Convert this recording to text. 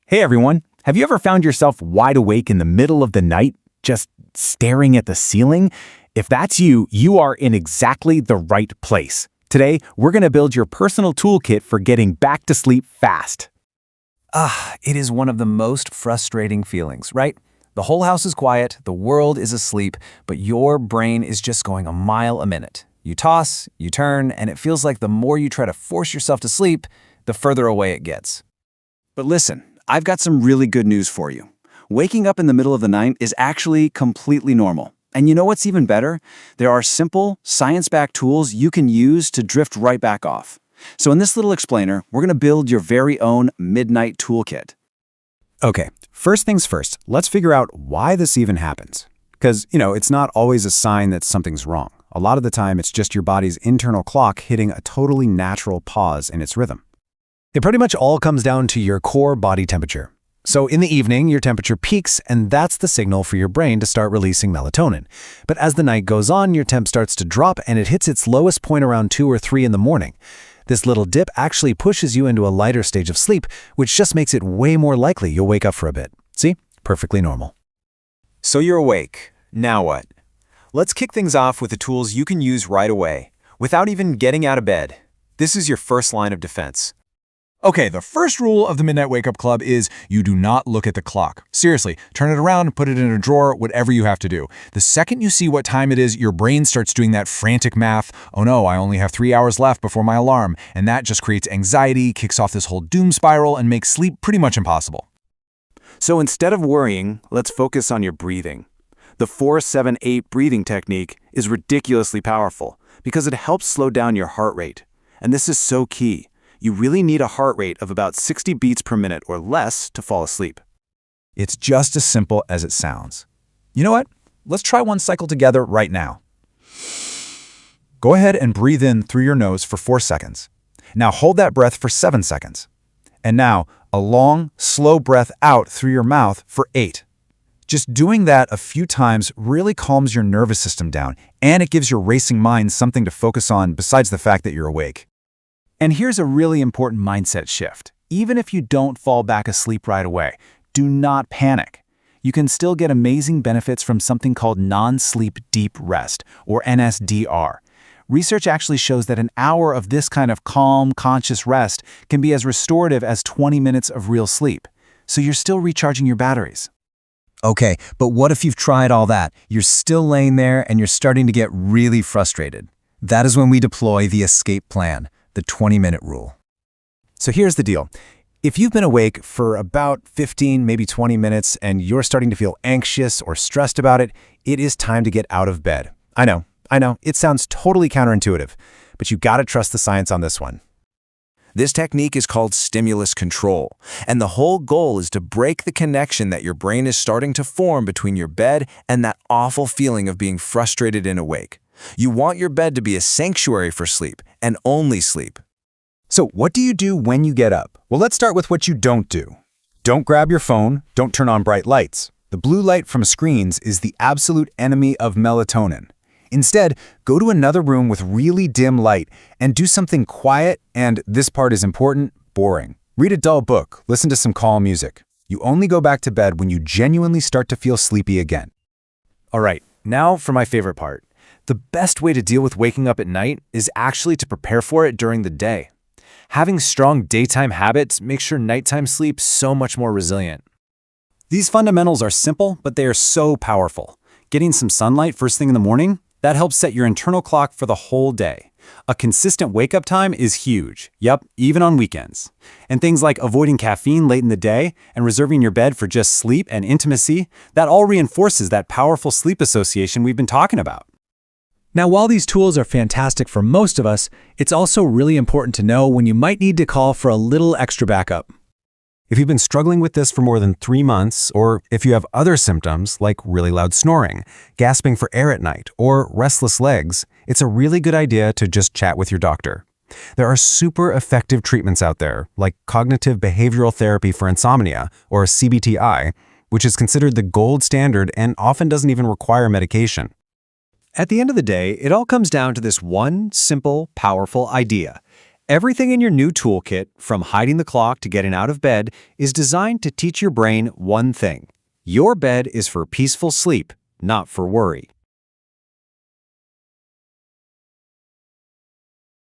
Hey everyone, have you ever found yourself wide awake in the middle of the night, just staring at the ceiling? If that's you, you are in exactly the right place. Today, we're going to build your personal toolkit for getting back to sleep fast. It is one of the most frustrating feelings, right? The whole house is quiet, the world is asleep, but your brain is just going a mile a minute. You toss, you turn, and it feels like the more you try to force yourself to sleep, the further away it gets. But listen, I've got some really good news for you. Waking up in the middle of the night is actually completely normal. And you know what's even better? There are simple, science-backed tools you can use to drift right back off. So in this little explainer, we're going to build your very own midnight toolkit. Okay, first things first, let's figure out why this even happens. Because, it's not always a sign that something's wrong. A lot of the time, it's just your body's internal clock hitting a totally natural pause in its rhythm. It pretty much all comes down to your core body temperature. So in the evening, your temperature peaks, and that's the signal for your brain to start releasing melatonin. But as the night goes on, your temp starts to drop, and it hits its lowest point around 2 or 3 in the morning. This little dip actually pushes you into a lighter stage of sleep, which just makes it way more likely you'll wake up for a bit. See? Perfectly normal. So you're awake. Now what? Let's kick things off with the tools you can use right away, without even getting out of bed. This is your first line of defense. Okay, the first rule of the Midnight Wake Up Club is you do not look at the clock. Seriously, turn it around, put it in a drawer, whatever you have to do. The second you see what time it is, your brain starts doing that frantic math. Oh no, I only have 3 hours left before my alarm. And that just creates anxiety, kicks off this whole doom spiral, and makes sleep pretty much impossible. So instead of worrying, let's focus on your breathing. The 4-7-8 breathing technique is ridiculously powerful because it helps slow down your heart rate. And this is so key. You really need a heart rate of about 60 beats per minute or less to fall asleep. It's just as simple as it sounds. You know what? Let's try one cycle together right now. Go ahead and breathe in through your nose for 4 seconds. Now hold that breath for 7 seconds. And now a long, slow breath out through your mouth for 8. Just doing that a few times really calms your nervous system down, and it gives your racing mind something to focus on besides the fact that you're awake. And here's a really important mindset shift. Even if you don't fall back asleep right away, do not panic. You can still get amazing benefits from something called non-sleep deep rest, or NSDR. Research actually shows that an hour of this kind of calm, conscious rest can be as restorative as 20 minutes of real sleep. So you're still recharging your batteries. Okay, but what if you've tried all that? You're still laying there and you're starting to get really frustrated. That is when we deploy the escape plan, the 20-minute rule. So here's the deal. If you've been awake for about 15, maybe 20 minutes, and you're starting to feel anxious or stressed about it, it is time to get out of bed. I know, it sounds totally counterintuitive, but you gotta trust the science on this one. This technique is called stimulus control, and the whole goal is to break the connection that your brain is starting to form between your bed and that awful feeling of being frustrated and awake. You want your bed to be a sanctuary for sleep, and only sleep. So what do you do when you get up? Well, let's start with what you don't do. Don't grab your phone, don't turn on bright lights. The blue light from screens is the absolute enemy of melatonin. Instead, go to another room with really dim light and do something quiet and, this part is important, boring. Read a dull book, listen to some calm music. You only go back to bed when you genuinely start to feel sleepy again. All right, now for my favorite part. The best way to deal with waking up at night is actually to prepare for it during the day. Having strong daytime habits makes your nighttime sleep so much more resilient. These fundamentals are simple, but they are so powerful. Getting some sunlight first thing in the morning, that helps set your internal clock for the whole day. A consistent wake-up time is huge. Yep, even on weekends. And things like avoiding caffeine late in the day and reserving your bed for just sleep and intimacy, that all reinforces that powerful sleep association we've been talking about. Now, while these tools are fantastic for most of us, it's also really important to know when you might need to call for a little extra backup. If you've been struggling with this for more than 3 months, or if you have other symptoms like really loud snoring, gasping for air at night, or restless legs, it's a really good idea to just chat with your doctor. There are super effective treatments out there, like cognitive behavioral therapy for insomnia, or CBTI, which is considered the gold standard and often doesn't even require medication. At the end of the day, it all comes down to this one simple, powerful idea. Everything in your new toolkit, from hiding the clock to getting out of bed, is designed to teach your brain one thing. Your bed is for peaceful sleep, not for worry.